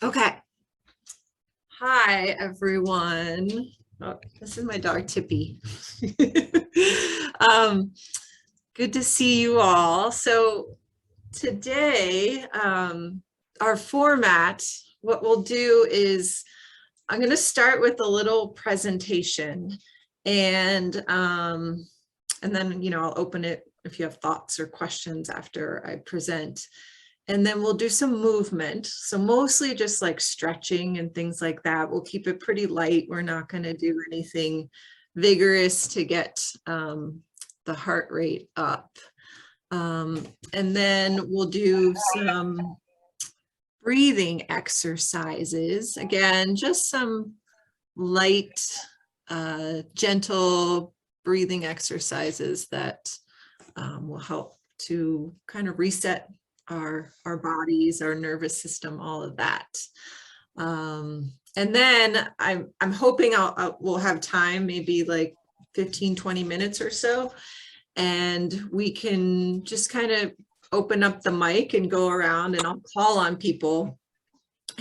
Okay. Hi, everyone. Oh, this is my dog, Tippy. um, Good to see you all. So today, our format, what we'll do is I'm going to start with a little presentation and then, I'll open it if you have thoughts or questions after I present. And then we'll do some movement. So mostly just like stretching and things like that. We'll keep it pretty light. We're not going to do anything vigorous to get the heart rate up. And then we'll do some breathing exercises. Again, just some light, gentle breathing exercises that will help to kind of reset our bodies, our nervous system, all of that. And then I'm hoping we'll have time, maybe like 15-20 minutes or so, and we can just kind of open up the mic and go around, and I'll call on people.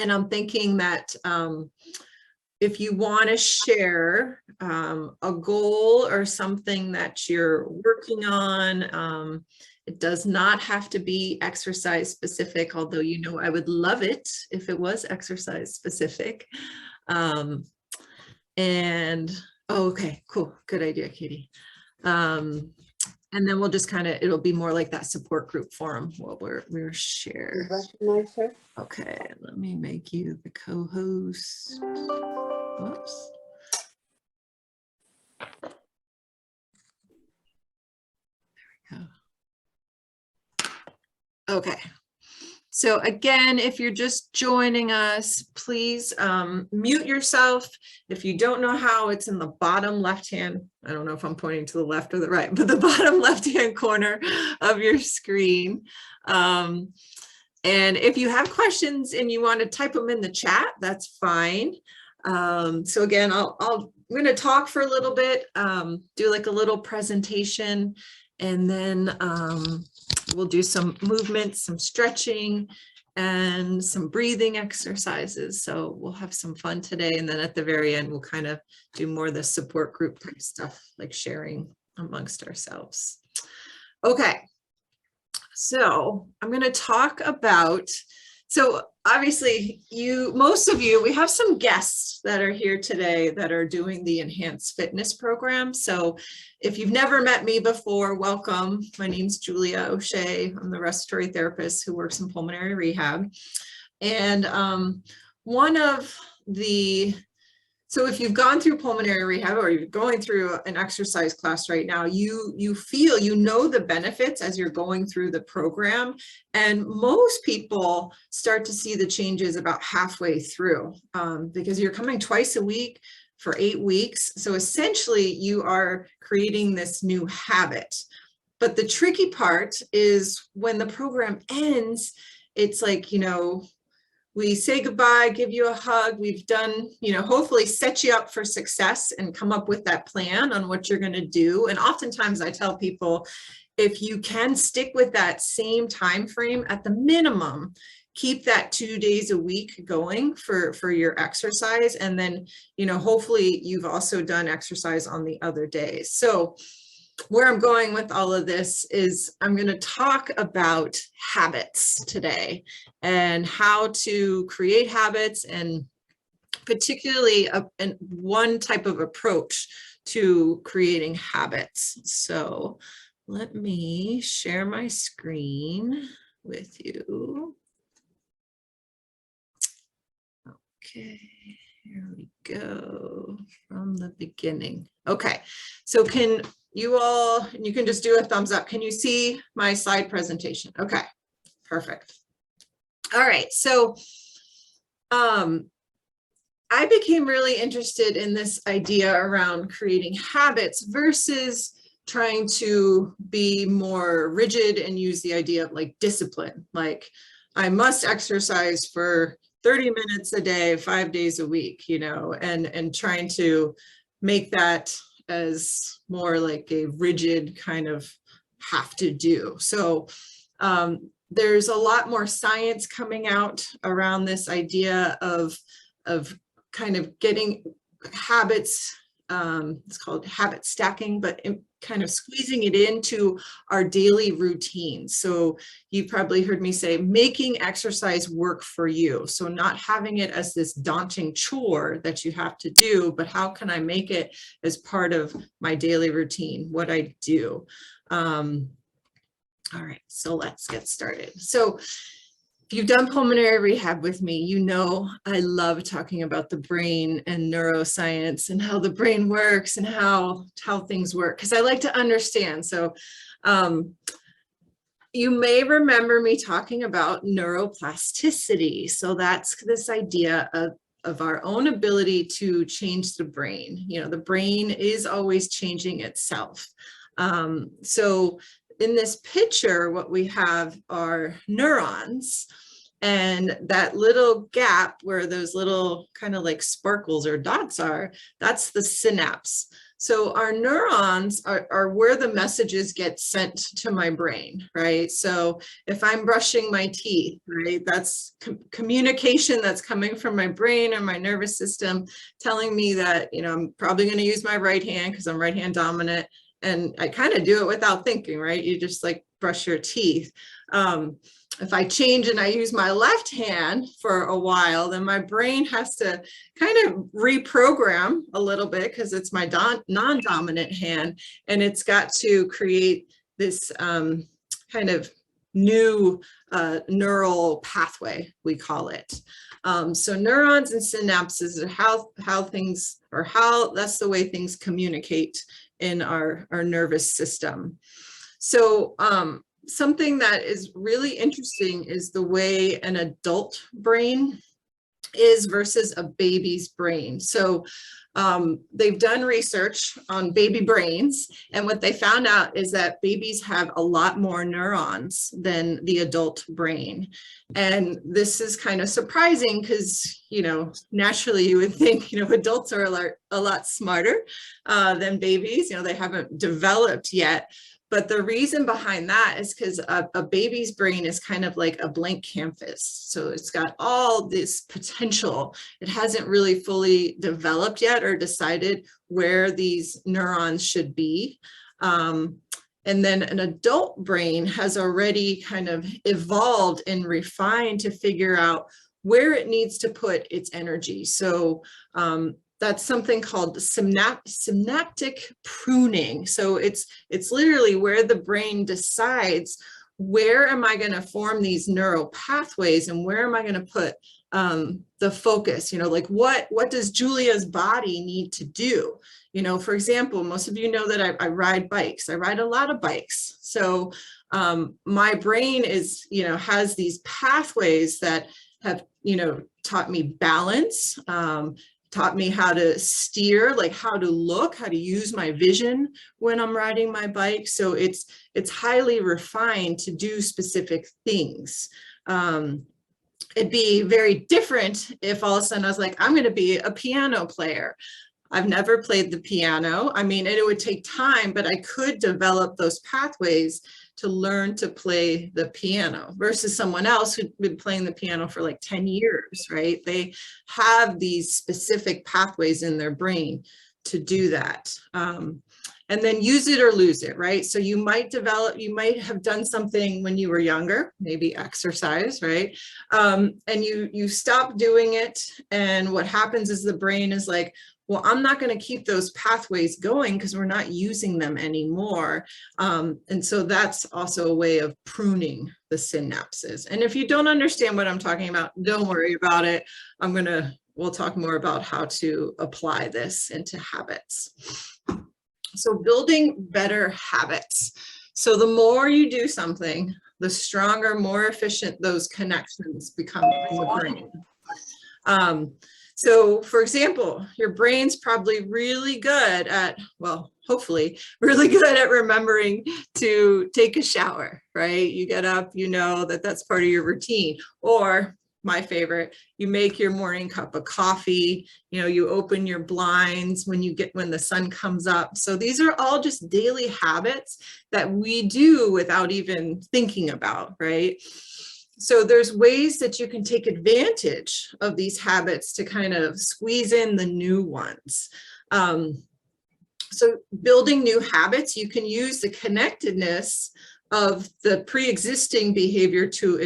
And I'm thinking that if you want to share a goal or something that you're working on, it does not have to be exercise specific, although I would love it if it was exercise specific. Okay, cool, good idea, Katie. And then we'll just it'll be more like that support group forum while we're shared. Okay, let me make you the co-host. Whoops. There we go. Okay. So again, if you're just joining us, please mute yourself. If you don't know how, it's in the bottom left-hand, I don't know if I'm pointing to the left or the right, but the bottom left-hand corner of your screen. And if you have questions and you want to type them in the chat, that's fine. So again, I'm going to talk for a little bit, do like a little presentation, and then we'll do some movement, some stretching, and some breathing exercises. So we'll have some fun today. And then at the very end, we'll kind of do more of the support group type stuff, like sharing amongst ourselves. Okay. So I'm going to talk about, so obviously most of you, we have some guests that are here today that are doing the Enhanced Fitness program. So if you've never met me before, welcome. My name's Julia O'Shea. I'm the respiratory therapist who works in pulmonary rehab. And so if you've gone through pulmonary rehab or you're going through an exercise class right now, you feel, the benefits as you're going through the program. And most people start to see the changes about halfway through because you're coming twice a week for 8 weeks. So essentially you are creating this new habit. But the tricky part is when the program ends, it's like, we say goodbye, give you a hug. We've done, hopefully set you up for success and come up with that plan on what you're going to do. And oftentimes I tell people, if you can stick with that same time frame, at the minimum, keep that 2 days a week going for your exercise. And then, hopefully you've also done exercise on the other days. So where I'm going with all of this is I'm going to talk about habits today and how to create habits, and particularly one type of approach to creating habits. So let me share my screen with you. Okay, here we go from the beginning. Okay, so you can just do a thumbs up. Can you see my slide presentation? Okay, perfect. All right, so I became really interested in this idea around creating habits versus trying to be more rigid and use the idea of like discipline. Like I must exercise for 30 minutes a day, 5 days a week, and trying to make that as more like a rigid kind of have to do. So there's a lot more science coming out around this idea of kind of getting habits, it's called habit stacking, but kind of squeezing it into our daily routines. So you probably heard me say making exercise work for you. So not having it as this daunting chore that you have to do, but how can I make it as part of my daily routine, what I do. All right, so let's get started. So if you've done pulmonary rehab with me, you know I love talking about the brain and neuroscience and how the brain works and how things work, because I like to understand. So you may remember me talking about neuroplasticity. So that's this idea of our own ability to change the brain. You know, the brain is always changing itself. So in this picture, what we have are neurons, and that little gap where those little kind of like sparkles or dots are, that's the synapse. So our neurons are where the messages get sent to my brain, right? So if I'm brushing my teeth, right, that's communication that's coming from my brain or my nervous system telling me that, you know, I'm probably going to use my right hand because I'm right hand dominant. And I kind of do it without thinking, right? You just like brush your teeth. If I change and I use my left hand for a while, then my brain has to kind of reprogram a little bit because it's my non-dominant hand, and it's got to create this kind of new neural pathway, we call it. So neurons and synapses are how things, or how that's the way things communicate in our nervous system. So something that is really interesting is the way an adult brain is versus a baby's brain. So they've done research on baby brains, and what they found out is that babies have a lot more neurons than the adult brain. And this is kind of surprising because, you know, naturally you would think, you know, adults are a lot smarter than babies. You know, they haven't developed yet. But the reason behind that is because a baby's brain is kind of like a blank canvas. So it's got all this potential. It hasn't really fully developed yet or decided where these neurons should be. And then an adult brain has already kind of evolved and refined to figure out where it needs to put its energy. So that's something called synaptic pruning. So it's literally where the brain decides, where am I going to form these neural pathways and where am I going to put the focus? You know, like what does Julia's body need to do? You know, for example, most of you know that I ride bikes. I ride a lot of bikes. So my brain is, you know, has these pathways that have, you know, taught me balance, taught me how to steer, like how to look, how to use my vision when I'm riding my bike. So it's highly refined to do specific things. It'd be very different if all of a sudden I was like, I'm going to be a piano player. I've never played the piano. I mean, it would take time, but I could develop those pathways to learn to play the piano versus someone else who'd been playing the piano for like 10 years, right? They have these specific pathways in their brain to do that. And then use it or lose it, right? So you might have done something when you were younger, maybe exercise, right? And you stop doing it. And what happens is the brain is like, well, I'm not going to keep those pathways going because we're not using them anymore. And so that's also a way of pruning the synapses. And if you don't understand what I'm talking about, don't worry about it. We'll talk more about how to apply this into habits. So building better habits. So the more you do something, the stronger, more efficient those connections become in the brain. So for example, your brain's probably really good at, well, hopefully really good at remembering to take a shower, right? You get up, you know that that's part of your routine. Or my favorite, you make your morning cup of coffee, you know, you open your blinds when the sun comes up. So these are all just daily habits that we do without even thinking about, right? So there's ways that you can take advantage of these habits to kind of squeeze in the new ones. So building new habits, you can use the connectedness of the pre-existing behavior to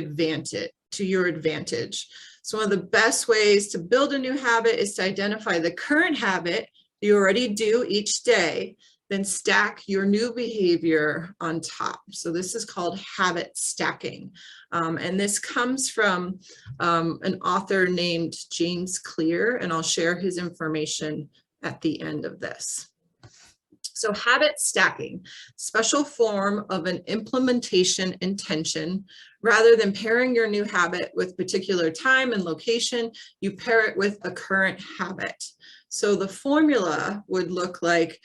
your advantage. So one of the best ways to build a new habit is to identify the current habit you already do each day, then stack your new behavior on top. So this is called habit stacking. And this comes from an author named James Clear, and I'll share his information at the end of this. So habit stacking, special form of an implementation intention. Rather than pairing your new habit with particular time and location, you pair it with a current habit. So the formula would look like,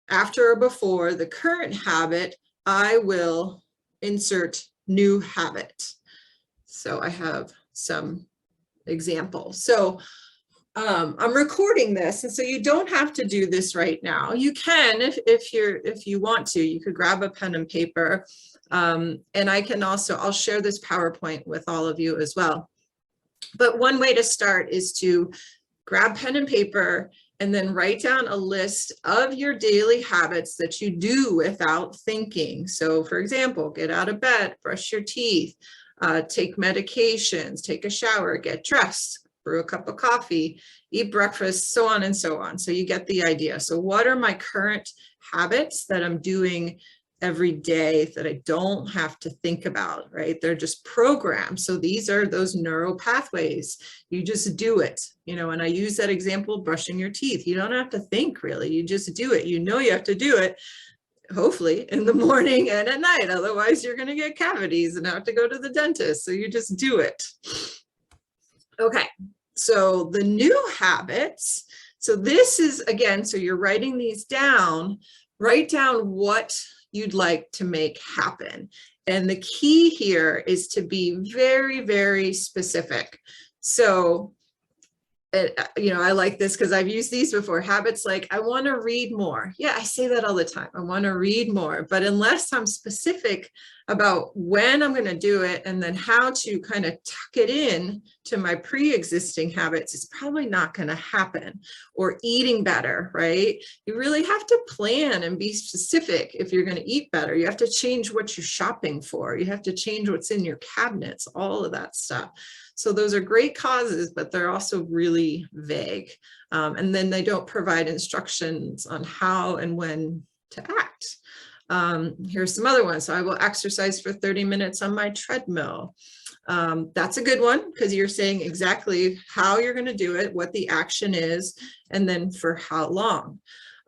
after or before the current habit, I will insert new habit. So I have some examples. So I'm recording this, and so you don't have to do this right now. You can, if you want to, you could grab a pen and paper, and I'll share this PowerPoint with all of you as well. But one way to start is to grab pen and paper and then write down a list of your daily habits that you do without thinking. So for example, get out of bed, brush your teeth, take medications, take a shower, get dressed, brew a cup of coffee, eat breakfast, so on and so on. So you get the idea. So what are my current habits that I'm doing every day that I don't have to think about, right? They're just programmed. So these are those neural pathways. You just do it, you know, and I use that example, brushing your teeth. You don't have to think really, you just do it. You know you have to do it, hopefully in the morning and at night. Otherwise you're going to get cavities and have to go to the dentist. So you just do it. Okay, so the new habits. So this is, again, so you're writing these down, write down what you'd like to make happen. And the key here is to be very, very specific. So, you know, I like this because I've used these before. Habits like, I want to read more. Yeah, I say that all the time. I want to read more. But unless I'm specific about when I'm going to do it and then how to kind of tuck it in to my pre-existing habits, it's probably not going to happen. Or eating better, right? You really have to plan and be specific if you're going to eat better. You have to change what you're shopping for. You have to change what's in your cabinets, all of that stuff. So those are great causes, but they're also really vague. And then they don't provide instructions on how and when to act. Here's some other ones. So I will exercise for 30 minutes on my treadmill. That's a good one because you're saying exactly how you're going to do it, what the action is, and then for how long.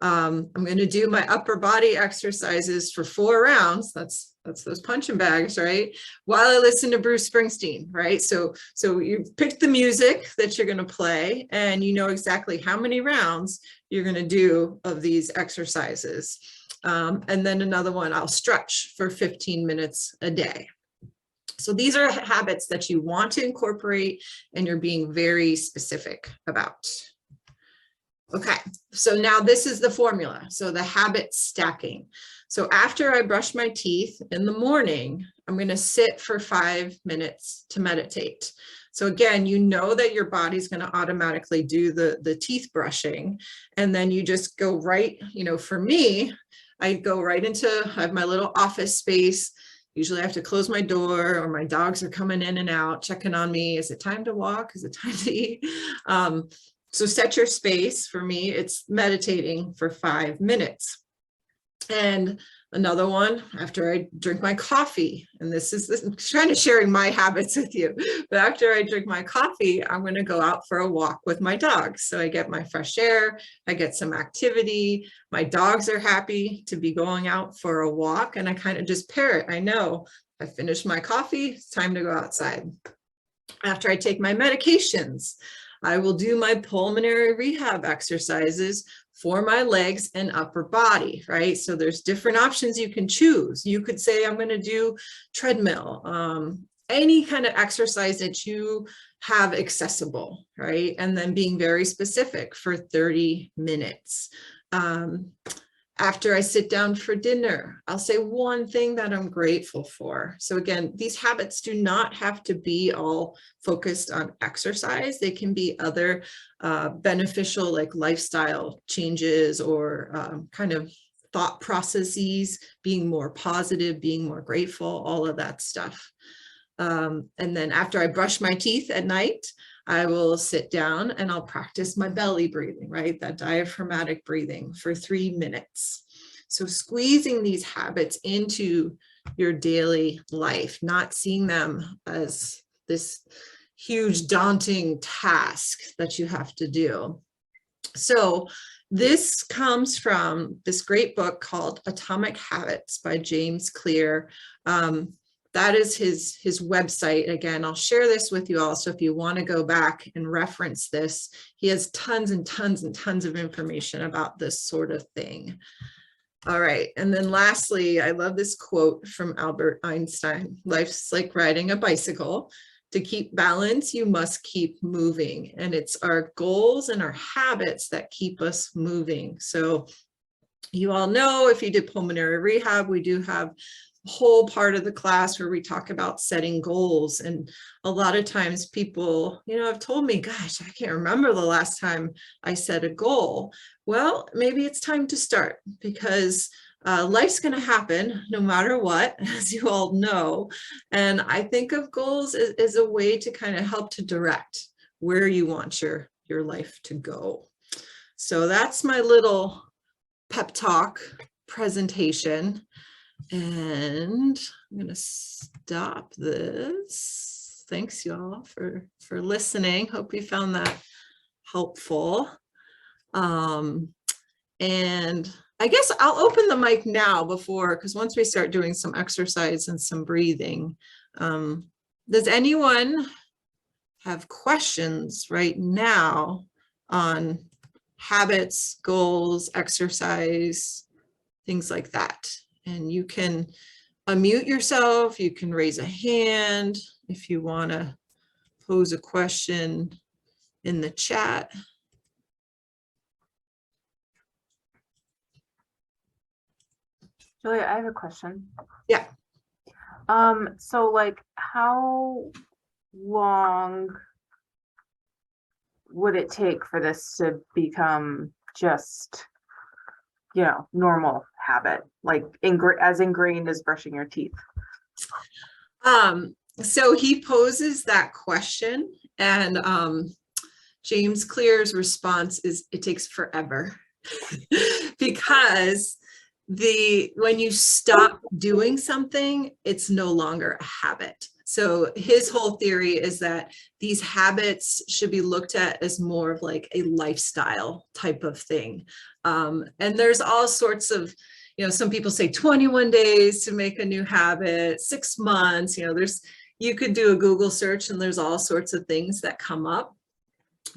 I'm going to do my upper body exercises for 4 rounds. That's those punching bags, right? While I listen to Bruce Springsteen, right? So you pick the music that you're going to play and you know exactly how many rounds you're going to do of these exercises. And then another one, I'll stretch for 15 minutes a day. So these are habits that you want to incorporate and you're being very specific about. Okay, so now this is the formula. So the habit stacking. So after I brush my teeth in the morning, I'm going to sit for 5 minutes to meditate. So again, you know that your body's going to automatically do the teeth brushing. And then you just go right, you know, for me, I go right into, I have my little office space. Usually I have to close my door or my dogs are coming in and out, checking on me. Is it time to walk? Is it time to eat? So set your space. For me, it's meditating for 5 minutes. And another one, after I drink my coffee, and this I'm trying to sharing my habits with you, but after I drink my coffee, I'm going to go out for a walk with my dogs. So I get my fresh air, I get some activity. My dogs are happy to be going out for a walk, and I kind of just pair it. I know I finished my coffee, it's time to go outside. After I take my medications, I will do my pulmonary rehab exercises for my legs and upper body, right? So there's different options you can choose. You could say, I'm going to do treadmill. any kind of exercise that you have accessible, right? And then being very specific for 30 minutes. After I sit down for dinner, I'll say one thing that I'm grateful for. So again, these habits do not have to be all focused on exercise. They can be other beneficial, like lifestyle changes or kind of thought processes, being more positive, being more grateful, all of that stuff. And then after I brush my teeth at night, I will sit down and I'll practice my belly breathing, right? That diaphragmatic breathing for 3 minutes. So squeezing these habits into your daily life, not seeing them as this huge daunting task that you have to do. So this comes from this great book called Atomic Habits by James Clear. That is his website. Again, I'll share this with you all. So if you want to go back and reference this, he has tons and tons and tons of information about this sort of thing. All right. And then lastly, I love this quote from Albert Einstein: life's like riding a bicycle. To keep balance, you must keep moving. And it's our goals and our habits that keep us moving. So you all know, if you did pulmonary rehab, we do have whole part of the class where we talk about setting goals. And a lot of times people, have told me, gosh, I can't remember the last time I set a goal. Well, maybe it's time to start, because life's going to happen no matter what, as you all know. And I think of goals as a way to kind of help to direct where you want your life to go. So that's my little pep talk presentation. And I'm going to stop this. Thanks, y'all, for listening. Hope you found that helpful. And I guess I'll open the mic now because once we start doing some exercise and some breathing, does anyone have questions right now on habits, goals, exercise, things like that? And you can unmute yourself. You can raise a hand if you want to pose a question in the chat. Julia, I have a question. Yeah. So like, how long would it take for this to become just, normal habit, like as ingrained as brushing your teeth? So he poses that question, and James Clear's response is it takes forever because when you stop doing something, it's no longer a habit. So his whole theory is that these habits should be looked at as more of like a lifestyle type of thing. And there's all sorts of, some people say 21 days to make a new habit, 6 months, you could do a Google search and there's all sorts of things that come up.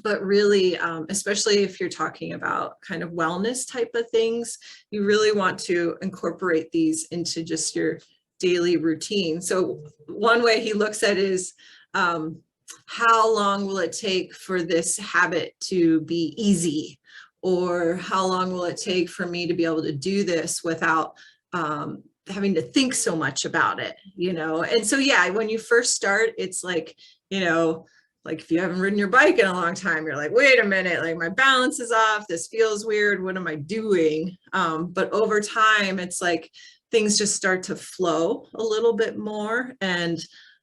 But really, especially if you're talking about kind of wellness type of things, you really want to incorporate these into just your daily routine. So one way he looks at it is, how long will it take for this habit to be easy? Or how long will it take for me to be able to do this without having to think so much about it, And so, yeah, when you first start, it's like, like if you haven't ridden your bike in a long time, you're like, wait a minute, like my balance is off. This feels weird. What am I doing? But over time, it's like things just start to flow a little bit more. And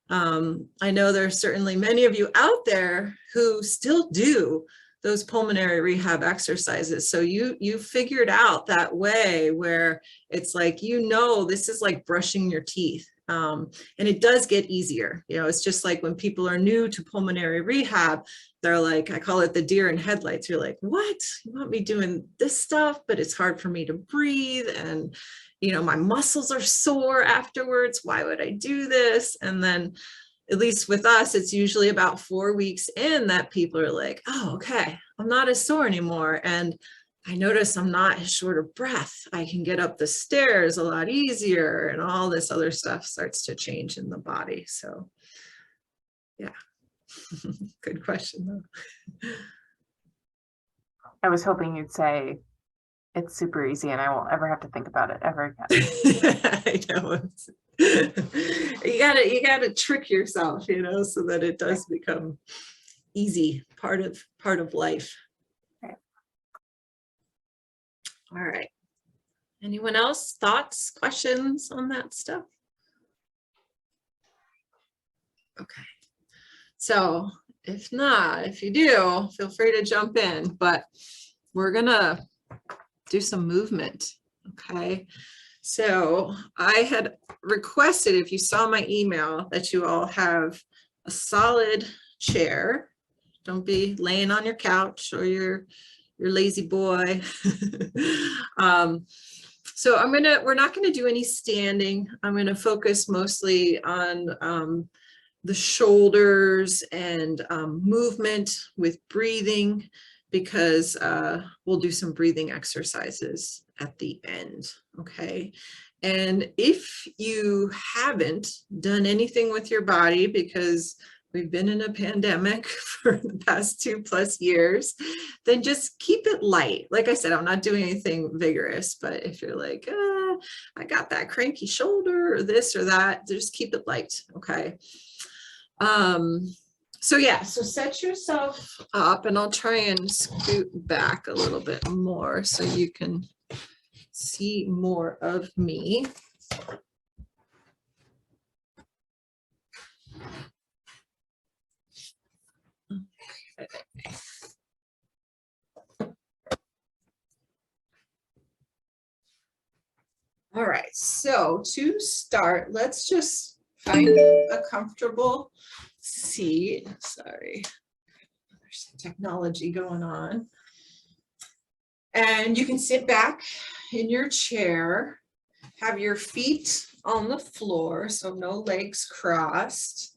I know there's certainly many of you out there who still do those pulmonary rehab exercises. So you figured out that way where it's like, this is like brushing your teeth. And it does get easier. It's just like when people are new to pulmonary rehab, they're like, I call it the deer in headlights. You're like, what? You want me doing this stuff, but it's hard for me to breathe. And, my muscles are sore afterwards. Why would I do this? And then at least with us, it's usually about 4 weeks in that people are like, oh, okay, I'm not as sore anymore. And I notice I'm not as short of breath. I can get up the stairs a lot easier, and all this other stuff starts to change in the body. So Yeah. Good question though. I was hoping you'd say it's super easy and I won't ever have to think about it ever again. I know. You gotta trick yourself, so that it does become easy, part of life. Right. All right. Anyone else? Thoughts, questions on that stuff? Okay. So if not, if you do, feel free to jump in, but we're gonna do some movement. Okay. So I had requested, if you saw my email, that you all have a solid chair. Don't be laying on your couch or your lazy boy. So we're not gonna do any standing. I'm gonna focus mostly on the shoulders and movement with breathing, because we'll do some breathing exercises at the end, okay? And if you haven't done anything with your body, because we've been in a pandemic for the past 2+ years, then just keep it light. Like I said, I'm not doing anything vigorous, but if you're like, I got that cranky shoulder or this or that, just keep it light, okay? So yeah, so set yourself up, and I'll try and scoot back a little bit more so you can see more of me. Okay. All right, so to start, let's just find a comfortable seat. Sorry, there's some technology going on. And you can sit back in your chair, have your feet on the floor, so no legs crossed.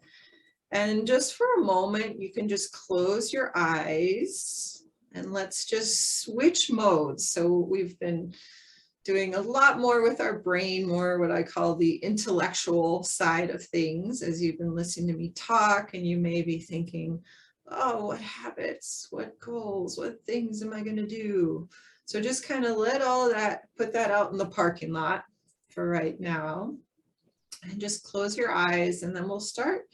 And just for a moment, you can just close your eyes and let's just switch modes. So we've been doing a lot more with our brain, more what I call the intellectual side of things, as you've been listening to me talk, and you may be thinking, oh, what habits, what goals, what things am I going to do? So just kind of let all of that, put that out in the parking lot for right now, and just close your eyes, and then we'll start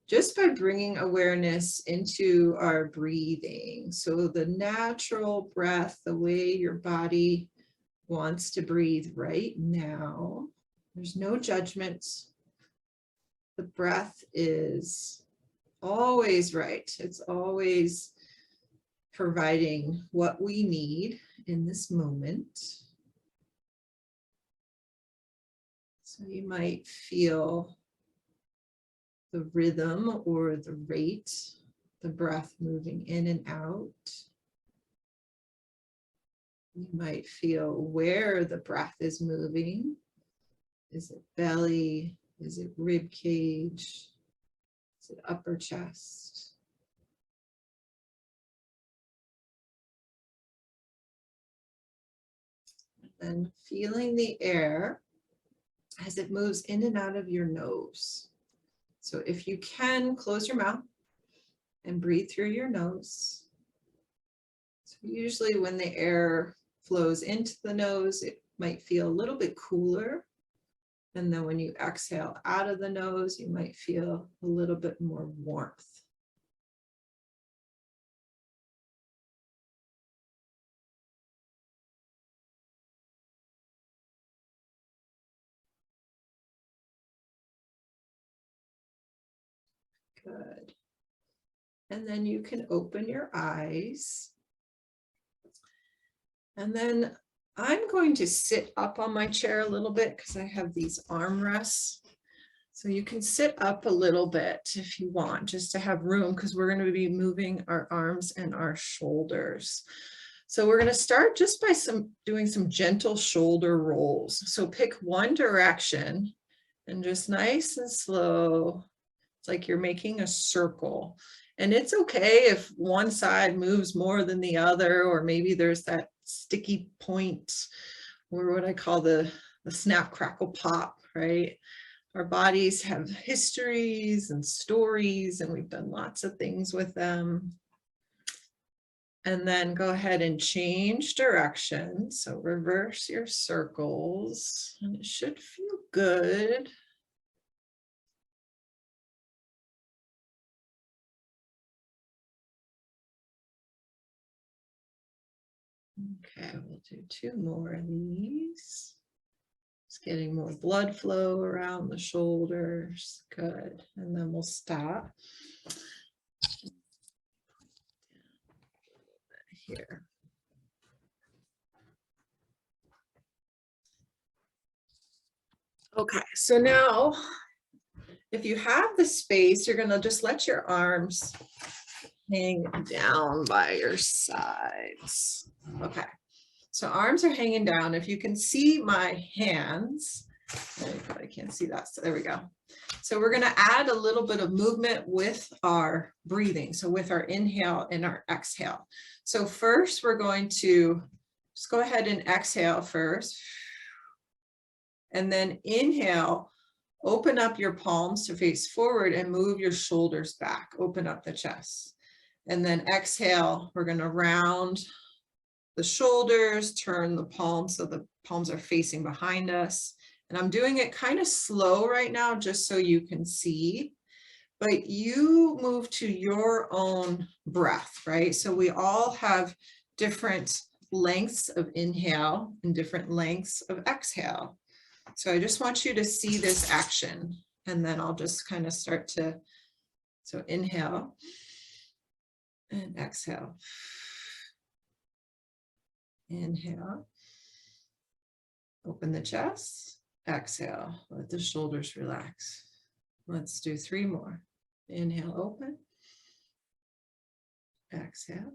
just by bringing awareness into our breathing. So the natural breath, the way your body wants to breathe right now. There's no judgment. The breath is always right. It's always providing what we need in this moment. So you might feel the rhythm or the rate, the breath moving in and out. You might feel where the breath is moving. Is it belly? Is it rib cage? Is it upper chest? And feeling the air as it moves in and out of your nose. So if you can, close your mouth and breathe through your nose. So usually when the air flows into the nose, it might feel a little bit cooler. And then when you exhale out of the nose, you might feel a little bit more warmth. Good. And then you can open your eyes. And then I'm going to sit up on my chair a little bit because I have these armrests. So you can sit up a little bit if you want, just to have room, because we're going to be moving our arms and our shoulders. So we're going to start just by doing some gentle shoulder rolls. So pick one direction and just nice and slow. It's like you're making a circle. And it's okay if one side moves more than the other, or maybe there's that sticky point, or what I call the snap, crackle, pop, right? Our bodies have histories and stories, and we've done lots of things with them. And then go ahead and change direction. So reverse your circles, and it should feel good. Okay, we'll do 2 more of these. Just getting more blood flow around the shoulders. Good. And then we'll stop. Here. Okay, so now if you have the space, you're going to just let your arms hang down by your sides. Okay, so arms are hanging down. If you can see my hands, I can't see that, so there we go. So we're going to add a little bit of movement with our breathing, so with our inhale and our exhale. So first we're going to just go ahead and exhale first, and then inhale. Open up your palms to face forward and move your shoulders back. Open up the chest. And then exhale, we're going to round the shoulders, turn the palms so the palms are facing behind us. And I'm doing it kind of slow right now just so you can see. But you move to your own breath, right? So we all have different lengths of inhale and different lengths of exhale. So I just want you to see this action, and then I'll just kind of start to, so inhale and exhale. Inhale, open the chest, exhale, let the shoulders relax. Let's do 3 more. Inhale, open, exhale,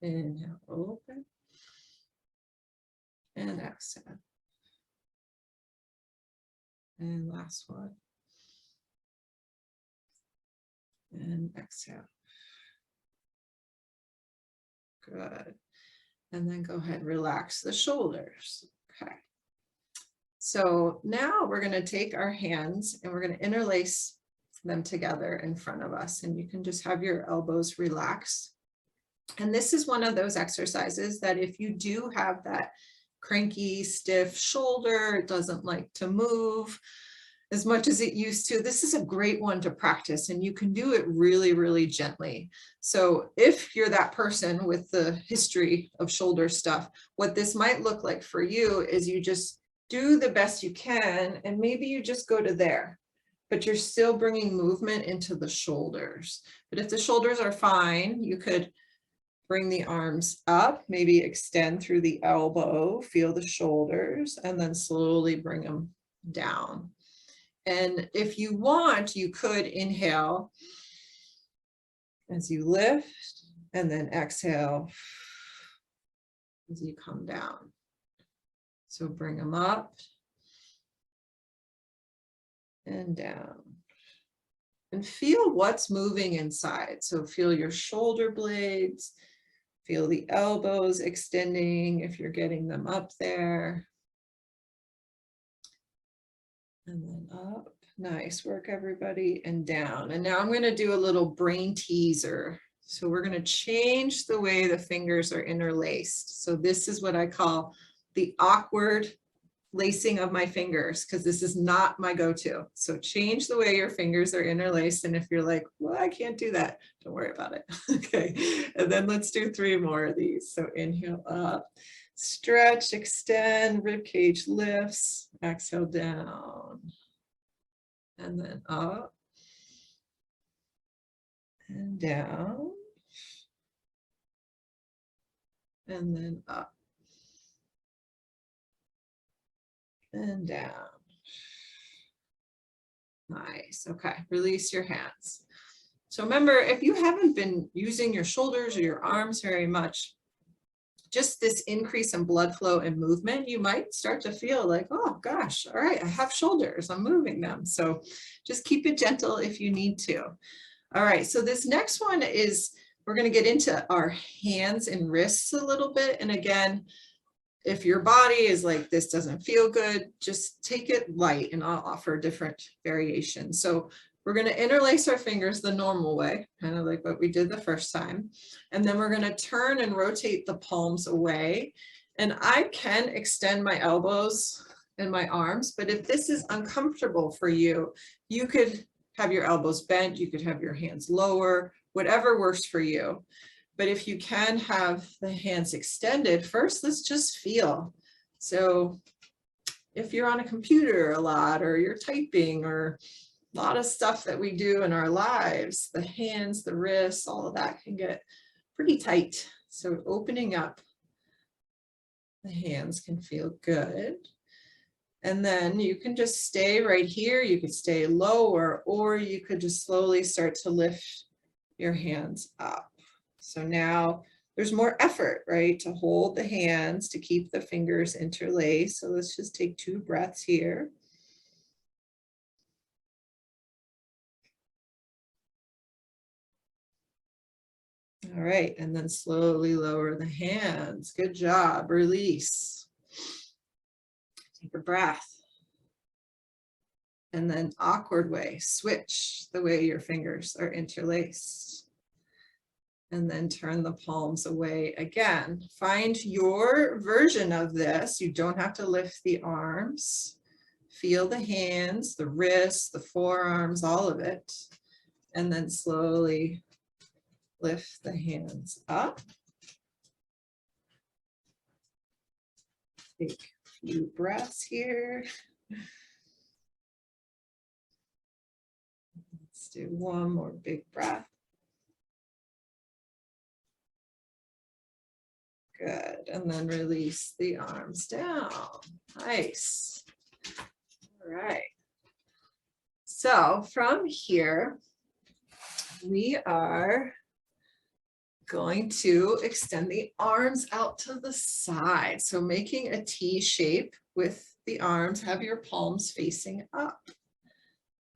inhale, open, and exhale. And last one. And exhale. Good. And then go ahead, relax the shoulders. Okay. So now we're going to take our hands and we're going to interlace them together in front of us. And you can just have your elbows relaxed. And this is one of those exercises that if you do have that cranky, stiff shoulder, it doesn't like to move as much as it used to, this is a great one to practice, and you can do it really, really gently. So if you're that person with the history of shoulder stuff, what this might look like for you is you just do the best you can, and maybe you just go to there, but you're still bringing movement into the shoulders. But if the shoulders are fine, you could bring the arms up, maybe extend through the elbow, feel the shoulders, and then slowly bring them down. And if you want, you could inhale as you lift, and then exhale as you come down. So bring them up and down. And feel what's moving inside. So feel your shoulder blades. Feel the elbows extending if you're getting them up there. And then up. Nice work, everybody. And down. And now I'm going to do a little brain teaser. So we're going to change the way the fingers are interlaced. So this is what I call the awkward lacing of my fingers, because this is not my go-to. So change the way your fingers are interlaced. And if you're like, well, I can't do that, don't worry about it. Okay. And then let's do 3 more of these. So inhale up, stretch, extend, rib cage lifts, exhale down, and then up and down, and then up and down. Nice. Okay, release your hands. So remember, if you haven't been using your shoulders or your arms very much, just this increase in blood flow and movement, you might start to feel like, oh gosh, all right, I have shoulders, I'm moving them. So just keep it gentle if you need to. All right, so this next one is, we're going to get into our hands and wrists a little bit. And again, if your body is like, this doesn't feel good, just take it light, and I'll offer different variations. So we're going to interlace our fingers the normal way, kind of like what we did the first time. And then we're going to turn and rotate the palms away. And I can extend my elbows and my arms, but if this is uncomfortable for you, you could have your elbows bent, you could have your hands lower, whatever works for you. But if you can have the hands extended, first, let's just feel. So if you're on a computer a lot, or you're typing, or a lot of stuff that we do in our lives, the hands, the wrists, all of that can get pretty tight. So opening up the hands can feel good. And then you can just stay right here. You could stay lower, or you could just slowly start to lift your hands up. So now there's more effort, right? To hold the hands, to keep the fingers interlaced. So let's just take 2 breaths here. All right, and then slowly lower the hands. Good job. Release. Take a breath. And then awkward way, switch the way your fingers are interlaced. And then turn the palms away again. Find your version of this. You don't have to lift the arms. Feel the hands, the wrists, the forearms, all of it. And then slowly lift the hands up. Take a few breaths here. Let's do one more big breath. Good, and then release the arms down. Nice. All right. So from here, we are going to extend the arms out to the side. So making a T shape with the arms, have your palms facing up.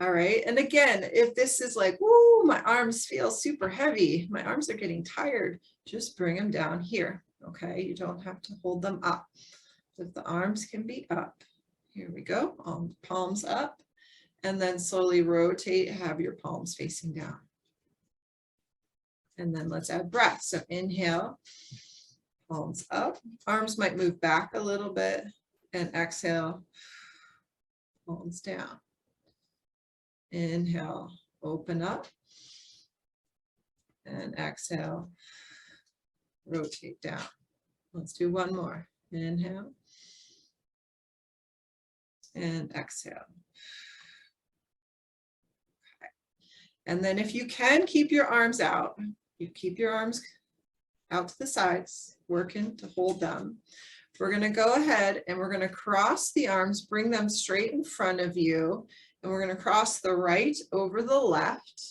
All right, and again, if this is like, woo, my arms feel super heavy, my arms are getting tired, just bring them down here. Okay, you don't have to hold them up. If the arms can be up, here we go, palms up, and then slowly rotate, have your palms facing down. And then let's add breath. So inhale, palms up, arms might move back a little bit, and exhale, palms down. Inhale, open up, and exhale, rotate down. Let's do one more. Inhale and exhale. Okay. And then if you can keep your arms out, you keep your arms out to the sides, working to hold them. We're going to go ahead and we're going to cross the arms, bring them straight in front of you, and we're going to cross the right over the left.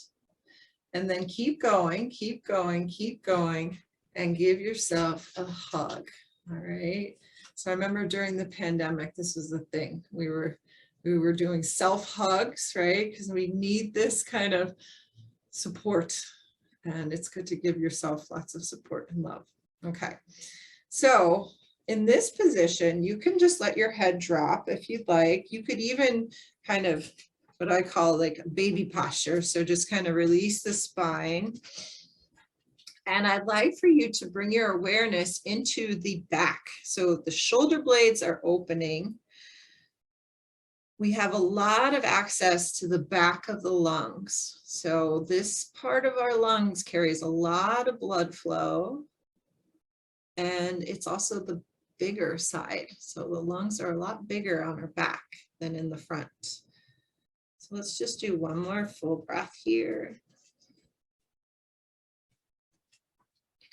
And then keep going, keep going, keep going, and give yourself a hug. All right. So I remember during the pandemic, this was the thing. We were doing self hugs, right? Because we need this kind of support, and it's good to give yourself lots of support and love. Okay. So in this position, you can just let your head drop if you'd like. You could even kind of what I call like a baby posture. So just kind of release the spine. And I'd like for you to bring your awareness into the back. So the shoulder blades are opening. We have a lot of access to the back of the lungs. So this part of our lungs carries a lot of blood flow. And it's also the bigger side. So the lungs are a lot bigger on our back than in the front. So let's just do one more full breath here.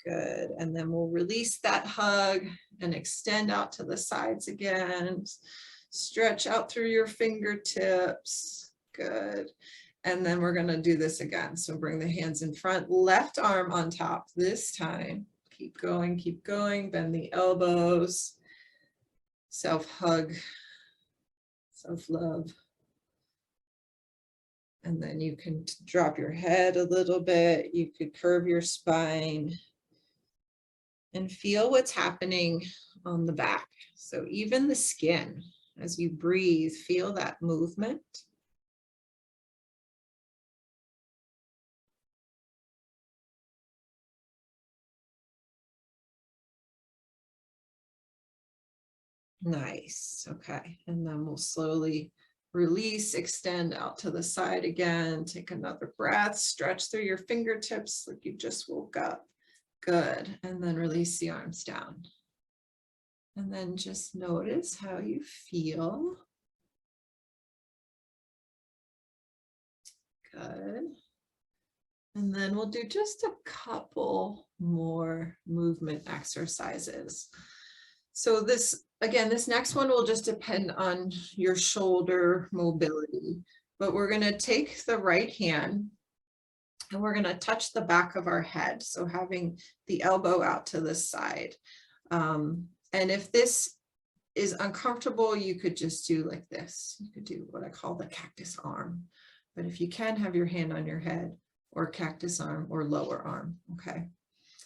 Good, and then we'll release that hug and extend out to the sides again. Stretch out through your fingertips. Good, and then we're gonna do this again. So bring the hands in front, left arm on top this time. Keep going, bend the elbows. Self-hug, self-love. And then you can drop your head a little bit. You could curve your spine. And feel what's happening on the back. So even the skin, as you breathe, feel that movement. Nice. Okay. And then we'll slowly release, extend out to the side again. Take another breath, stretch through your fingertips like you just woke up. Good. And then release the arms down. And then just notice how you feel. Good. And then we'll do just a couple more movement exercises. So this, again, this next one will just depend on your shoulder mobility, but we're going to take the right hand and we're going to touch the back of our head. So having the elbow out to the side. And if this is uncomfortable, you could just do like this. You could do what I call the cactus arm. But if you can, have your hand on your head or cactus arm or lower arm. Okay.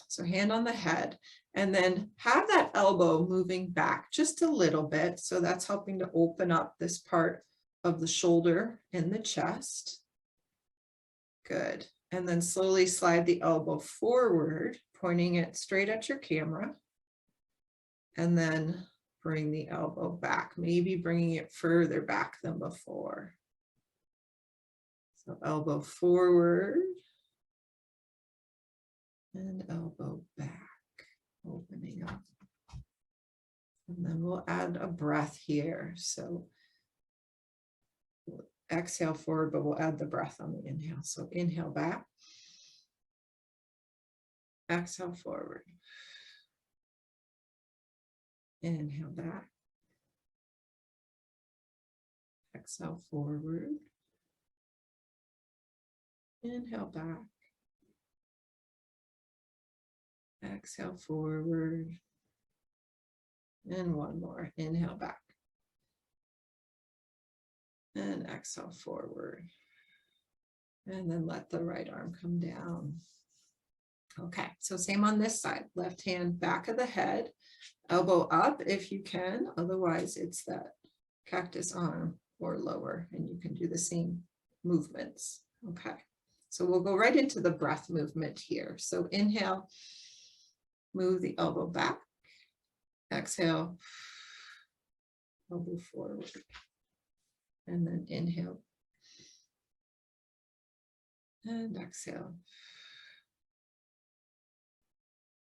So hand on the head, and then have that elbow moving back just a little bit. So that's helping to open up this part of the shoulder and the chest. Good. And then slowly slide the elbow forward, pointing it straight at your camera. And then bring the elbow back, maybe bringing it further back than before. So elbow forward. And elbow back, opening up. And then we'll add a breath here. So we'll exhale forward, but we'll add the breath on the inhale. So inhale back, exhale forward. Inhale back, exhale forward. Inhale back. Exhale forward. And one more. Inhale back. And exhale forward. And then let the right arm come down. Okay, so same on this side. Left hand back of the head, elbow up if you can. Otherwise, it's that cactus arm or lower, and you can do the same movements. Okay, so we'll go right into the breath movement here. So inhale. Move the elbow back, exhale, elbow forward, and then inhale, and exhale,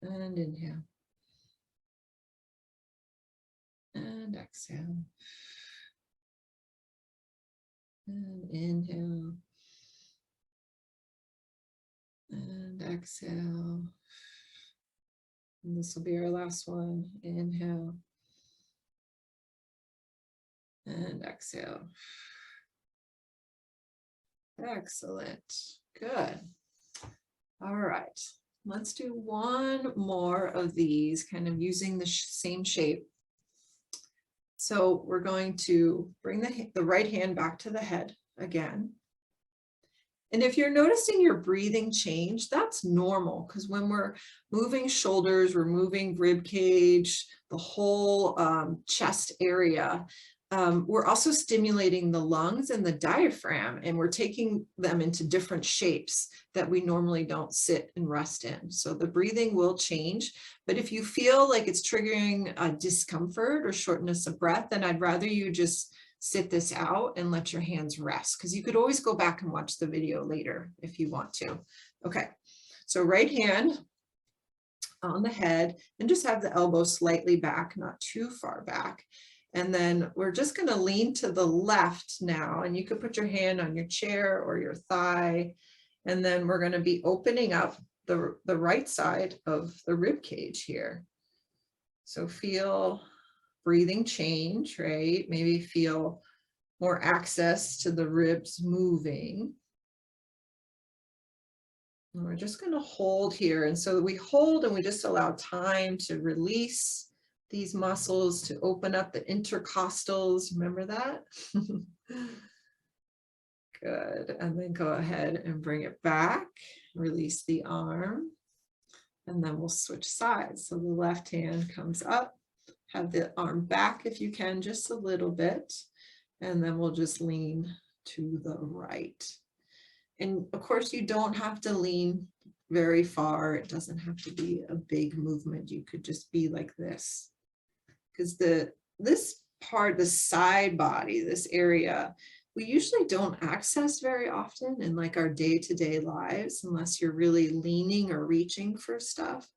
and inhale, and exhale, and inhale, and exhale. And this will be our last one. Inhale and exhale. Excellent. Good. All right. Let's do one more of these, kind of using the same shape. So we're going to bring the right hand back to the head again. And if you're noticing your breathing change, that's normal, because when we're moving shoulders, we're moving rib cage, the whole chest area. We're also stimulating the lungs and the diaphragm, and we're taking them into different shapes that we normally don't sit and rest in. So the breathing will change, but if you feel like it's triggering a discomfort or shortness of breath, then I'd rather you just sit this out and let your hands rest, because you could always go back and watch the video later if you want to. Okay, so right hand on the head, and just have the elbow slightly back, not too far back. And then we're just going to lean to the left now, and you could put your hand on your chair or your thigh. And then we're going to be opening up the right side of the rib cage here. So feel breathing change, right? Maybe feel more access to the ribs moving. And we're just going to hold here. And so we hold and we just allow time to release these muscles, to open up the intercostals. Remember that? Good. And then go ahead and bring it back. Release the arm. And then we'll switch sides. So the left hand comes up, have the arm back if you can, just a little bit. And then we'll just lean to the right. And of course, you don't have to lean very far. It doesn't have to be a big movement. You could just be like this. Because this part, the side body, this area, we usually don't access very often in like our day-to-day lives, unless you're really leaning or reaching for stuff.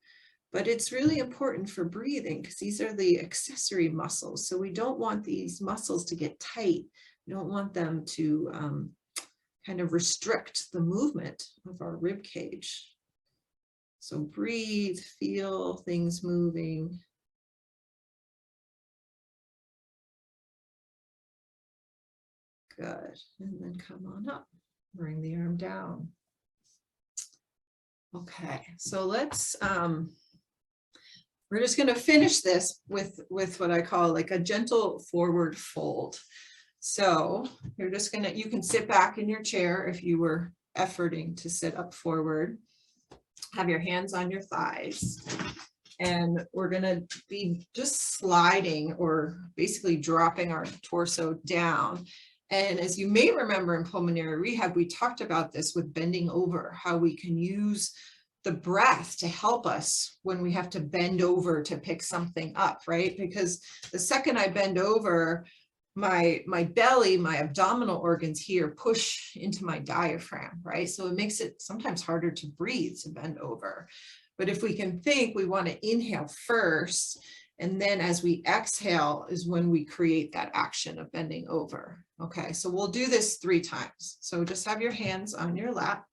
But it's really important for breathing because these are the accessory muscles. So we don't want these muscles to get tight. We don't want them to kind of restrict the movement of our rib cage. So breathe, feel things moving. Good. And then come on up, bring the arm down. Okay, so let's, we're just going to finish this with what I call like a gentle forward fold. So you're just going to, you can sit back in your chair if you were efforting to sit up forward. Have your hands on your thighs. And we're going to be just sliding or basically dropping our torso down. And as you may remember in pulmonary rehab, we talked about this with bending over, how we can use the breath to help us when we have to bend over to pick something up, right? Because the second I bend over, my belly, my abdominal organs here push into my diaphragm, right? So it makes it sometimes harder to breathe to bend over. But if we can think, we want to inhale first, and then as we exhale is when we create that action of bending over. Okay, so we'll do this 3 times. So just have your hands on your lap.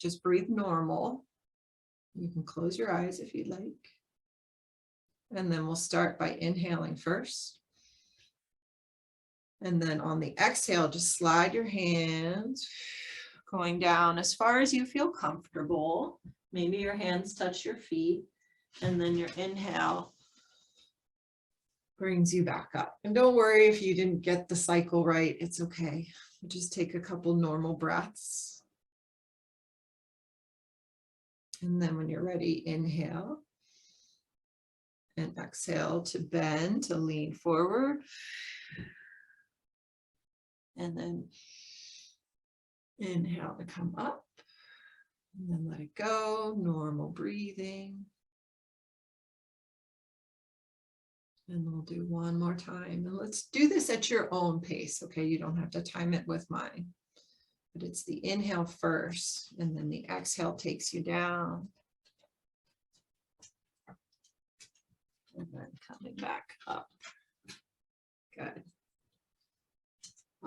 Just breathe normal. You can close your eyes if you'd like. And then we'll start by inhaling first. And then on the exhale, just slide your hands going down as far as you feel comfortable. Maybe your hands touch your feet. And then your inhale brings you back up. And don't worry if you didn't get the cycle right, it's okay. Just take a couple normal breaths. And then when you're ready, inhale. And exhale to bend, to lean forward. And then inhale to come up. And then let it go, normal breathing. And we'll do one more time. And let's do this at your own pace, okay? You don't have to time it with mine. But it's the inhale first, and then the exhale takes you down. And then coming back up. Good.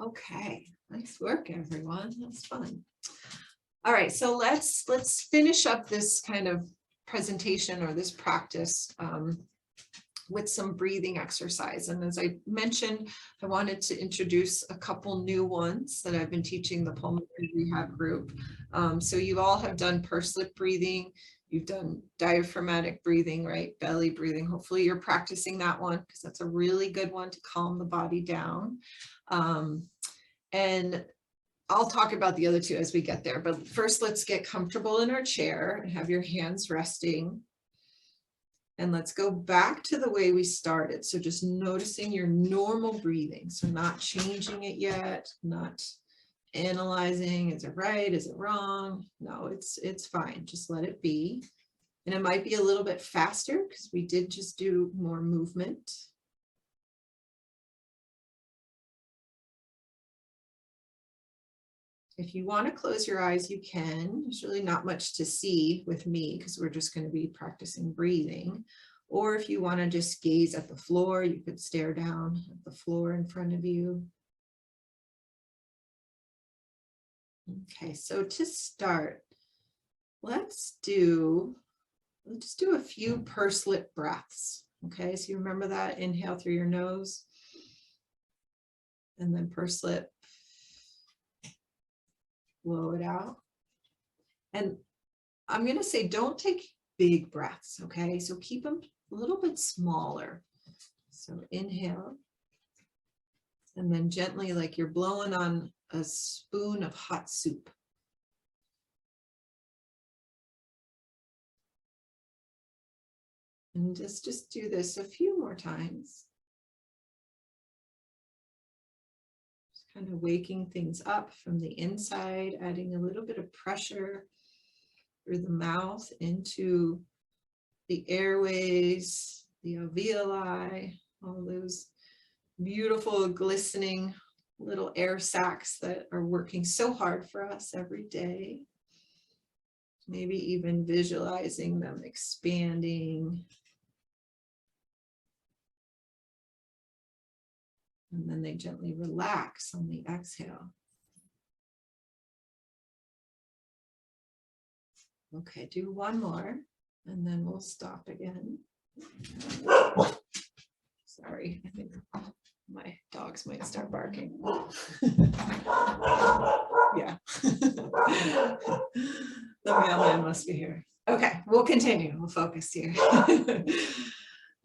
Okay, nice work, everyone. That's fun. All right, so let's finish up this kind of presentation or this practice with some breathing exercise. And as I mentioned, I wanted to introduce a couple new ones that I've been teaching the pulmonary rehab group. So you all have done pursed lip breathing. You've done diaphragmatic breathing, right? Belly breathing. Hopefully you're practicing that one because that's a really good one to calm the body down. And I'll talk about the other two as we get there. But first, let's get comfortable in our chair and have your hands resting. And let's go back to the way we started. So just noticing your normal breathing. So not changing it yet, not analyzing, is it right, is it wrong? No, it's fine, just let it be. And it might be a little bit faster because we did just do more movement. If you want to close your eyes, you can. There's really not much to see with me because we're just going to be practicing breathing. Or if you want to just gaze at the floor, you could stare down at the floor in front of you. Okay, so to start, let's just do a few pursed lip breaths. Okay, so you remember that? Inhale through your nose and then pursed lip. Blow it out. And I'm going to say, don't take big breaths. Okay, so keep them a little bit smaller. So inhale. And then gently, like you're blowing on a spoon of hot soup. And just do this a few more times. Just kind of waking things up from the inside, adding a little bit of pressure through the mouth into the airways, the alveoli, all those beautiful glistening little air sacs that are working so hard for us every day. Maybe even visualizing them expanding. And then they gently relax on the exhale. Okay, do one more, and then we'll stop again. Sorry, I think my dogs might start barking. Yeah. The mailman must be here. Okay, we'll continue. We'll focus here.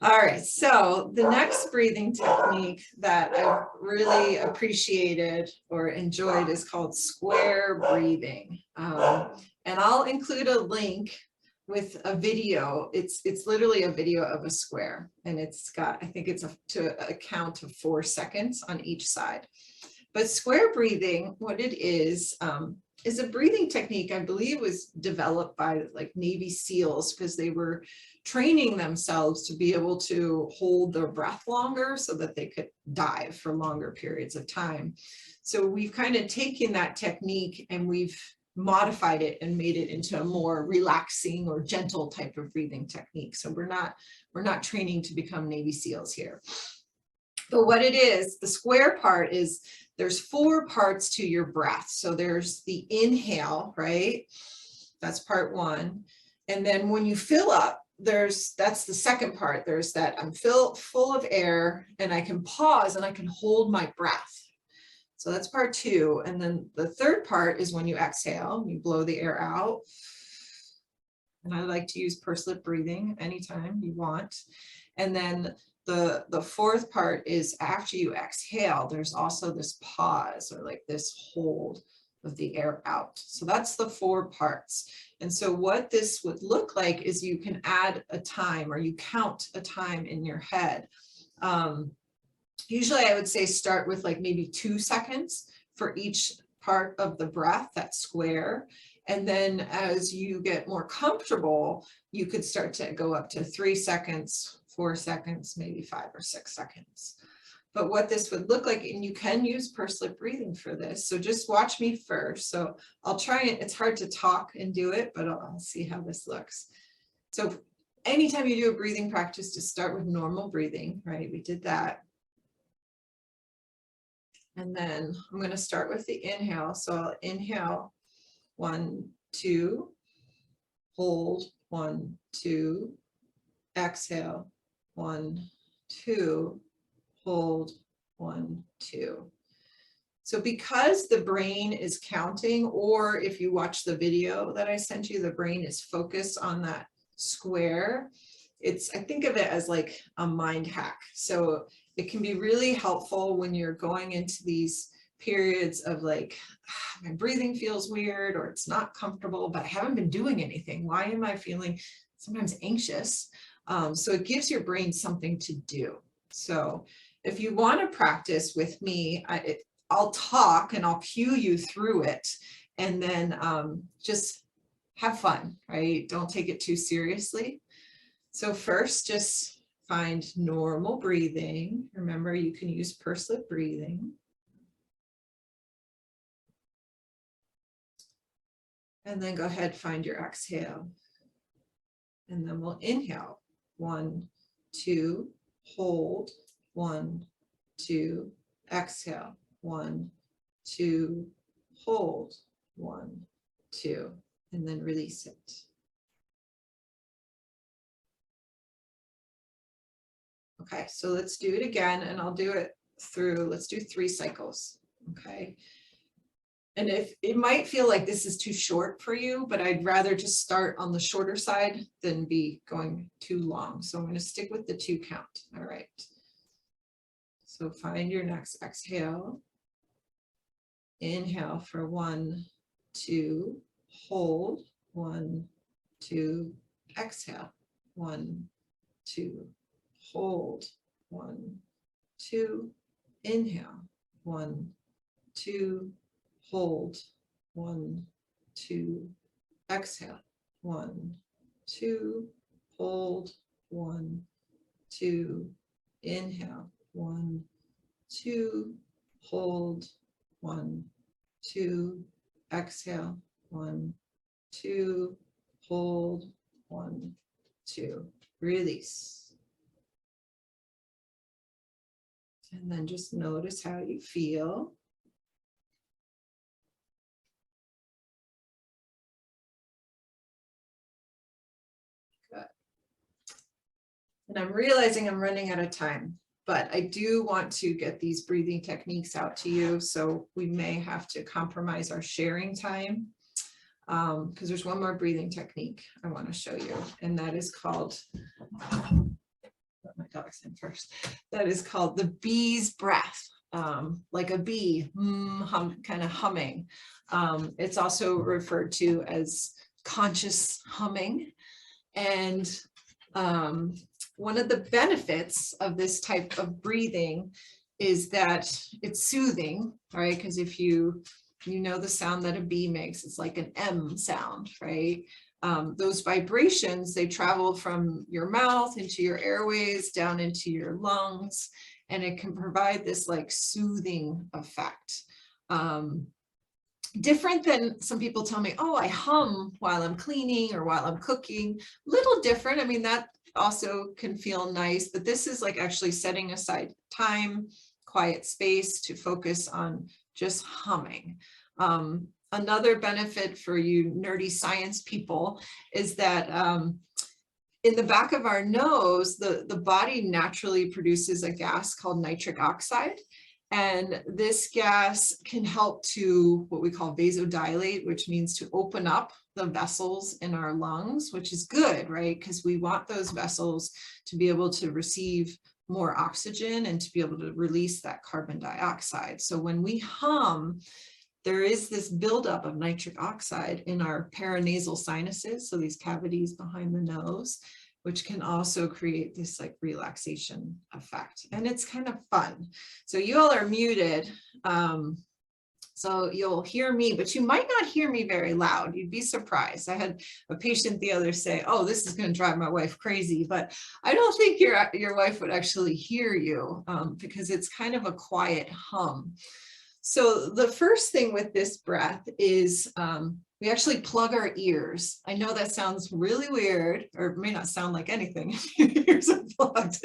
All right, so the next breathing technique that I've really appreciated or enjoyed is called square breathing. And I'll include a link with a video. It's literally a video of a square, and it's got, I think it's to a count of 4 seconds on each side. But square breathing, what it is a breathing technique, I believe was developed by like Navy SEALs because they were training themselves to be able to hold their breath longer so that they could dive for longer periods of time. So we've kind of taken that technique and we've modified it and made it into a more relaxing or gentle type of breathing technique. So we're not training to become Navy SEALs here. But what it is, the square part is there's 4 parts to your breath. So there's the inhale, right? That's part 1. And then when you fill up, that's the second part. There's that I'm full of air and I can pause and I can hold my breath. So that's part 2. And then the third part is when you exhale, you blow the air out. And I like to use pursed lip breathing anytime you want. And then the fourth part is after you exhale, there's also this pause or like this hold of the air out. So that's the 4 parts. And so what this would look like is you can add a time or you count a time in your head. Usually I would say start with like maybe 2 seconds for each part of the breath, that square. And then as you get more comfortable, you could start to go up to 3 seconds, 4 seconds, maybe 5 or 6 seconds. But what this would look like, and you can use pursed lip breathing for this. So just watch me first. So I'll try it. It's hard to talk and do it, but I'll see how this looks. So anytime you do a breathing practice, just start with normal breathing, right? We did that. And then I'm going to start with the inhale. So I'll inhale 1, 2, hold 1, 2, exhale 1, 2, hold 1, 2. So because the brain is counting, or if you watch the video that I sent you, the brain is focused on that square. I think of it as like a mind hack. So it can be really helpful when you're going into these periods of like, my breathing feels weird or it's not comfortable, but I haven't been doing anything. Why am I feeling sometimes anxious? So it gives your brain something to do. So if you want to practice with me, I'll talk and I'll cue you through it, and then just have fun, right? Don't take it too seriously. So first, just find normal breathing. Remember, you can use pursed lip breathing. And then go ahead, find your exhale. And then we'll inhale. 1, 2, hold. 1, 2, exhale. 1, 2, hold. 1, 2, and then release it. Okay, so let's do it again, and I'll do it through, let's do 3 cycles, okay? And if it might feel like this is too short for you, but I'd rather just start on the shorter side than be going too long. So I'm going to stick with the 2 count. All right. So find your next exhale. Inhale for 1, 2, hold. 1, 2, exhale. 1, 2, hold, 1, 2, inhale, 1, 2, hold, 1, 2, exhale, 1, 2, hold, 1, 2, inhale, 1, 2, hold, 1, 2, exhale, 1, 2, hold, 1, 2, release. And then just notice how you feel. Good. And I'm realizing I'm running out of time, but I do want to get these breathing techniques out to you. So we may have to compromise our sharing time because there's one more breathing technique I want to show you. And that is called, let my dogs in first. That is called the bee's breath, like a bee, kind of humming. It's also referred to as conscious humming. And one of the benefits of this type of breathing is that it's soothing, right? Because if you know the sound that a bee makes, it's like an M sound, right? Those vibrations, they travel from your mouth into your airways, down into your lungs, and it can provide this like soothing effect. Different than some people tell me, oh, I hum while I'm cleaning or while I'm cooking. Little different. I mean, that also can feel nice, but this is like actually setting aside time, quiet space to focus on just humming. Another benefit for you nerdy science people is that in the back of our nose, the body naturally produces a gas called nitric oxide. And this gas can help to what we call vasodilate, which means to open up the vessels in our lungs, which is good, right? Because we want those vessels to be able to receive more oxygen and to be able to release that carbon dioxide. So when we hum, there is this buildup of nitric oxide in our paranasal sinuses, so these cavities behind the nose, which can also create this like relaxation effect. And it's kind of fun. So you all are muted. So you'll hear me, but you might not hear me very loud. You'd be surprised. I had a patient the other say, oh, this is going to drive my wife crazy, but I don't think your wife would actually hear you because it's kind of a quiet hum. So the first thing with this breath is we actually plug our ears. I know that sounds really weird, or it may not sound like anything if your ears are plugged,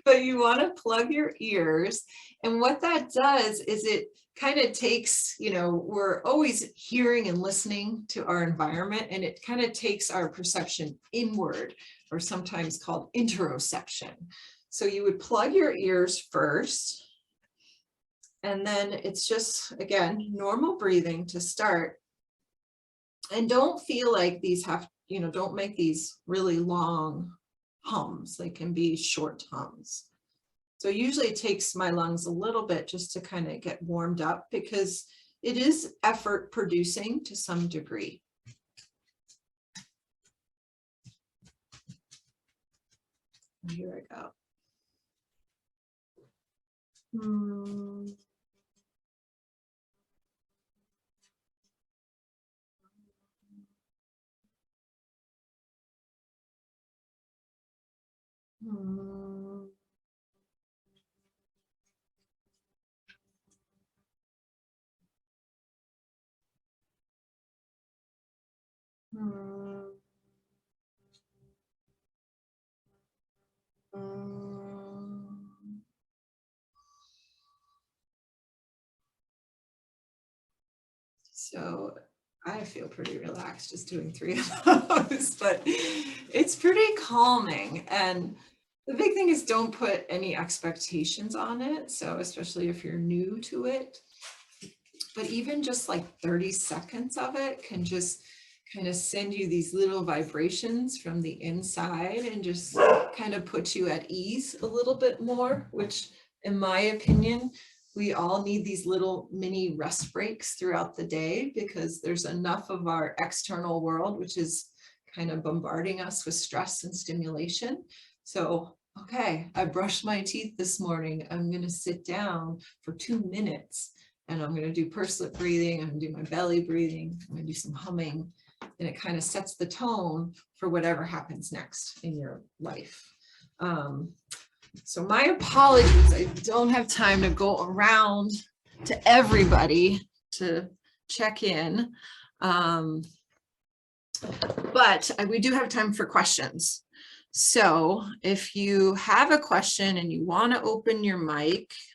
but you want to plug your ears. And what that does is it kind of takes, we're always hearing and listening to our environment, and it kind of takes our perception inward, or sometimes called interoception. So you would plug your ears first. And then it's just, again, normal breathing to start. And don't feel like these have, don't make these really long hums. They can be short hums. So usually it takes my lungs a little bit just to kind of get warmed up because it is effort producing to some degree. And here I go. So I feel pretty relaxed just doing 3 of those, but it's pretty calming. And the big thing is don't put any expectations on it. So especially if you're new to it, but even just like 30 seconds of it can just kind of send you these little vibrations from the inside and just kind of put you at ease a little bit more, which in my opinion, we all need these little mini rest breaks throughout the day because there's enough of our external world, which is kind of bombarding us with stress and stimulation. So, okay, I brushed my teeth this morning. I'm gonna sit down for 2 minutes and I'm gonna do pursed lip breathing. I'm gonna do my belly breathing. I'm gonna do some humming. And it kind of sets the tone for whatever happens next in your life. So my apologies, I don't have time to go around to everybody to check in. But we do have time for questions. So if you have a question and you want to open your mic,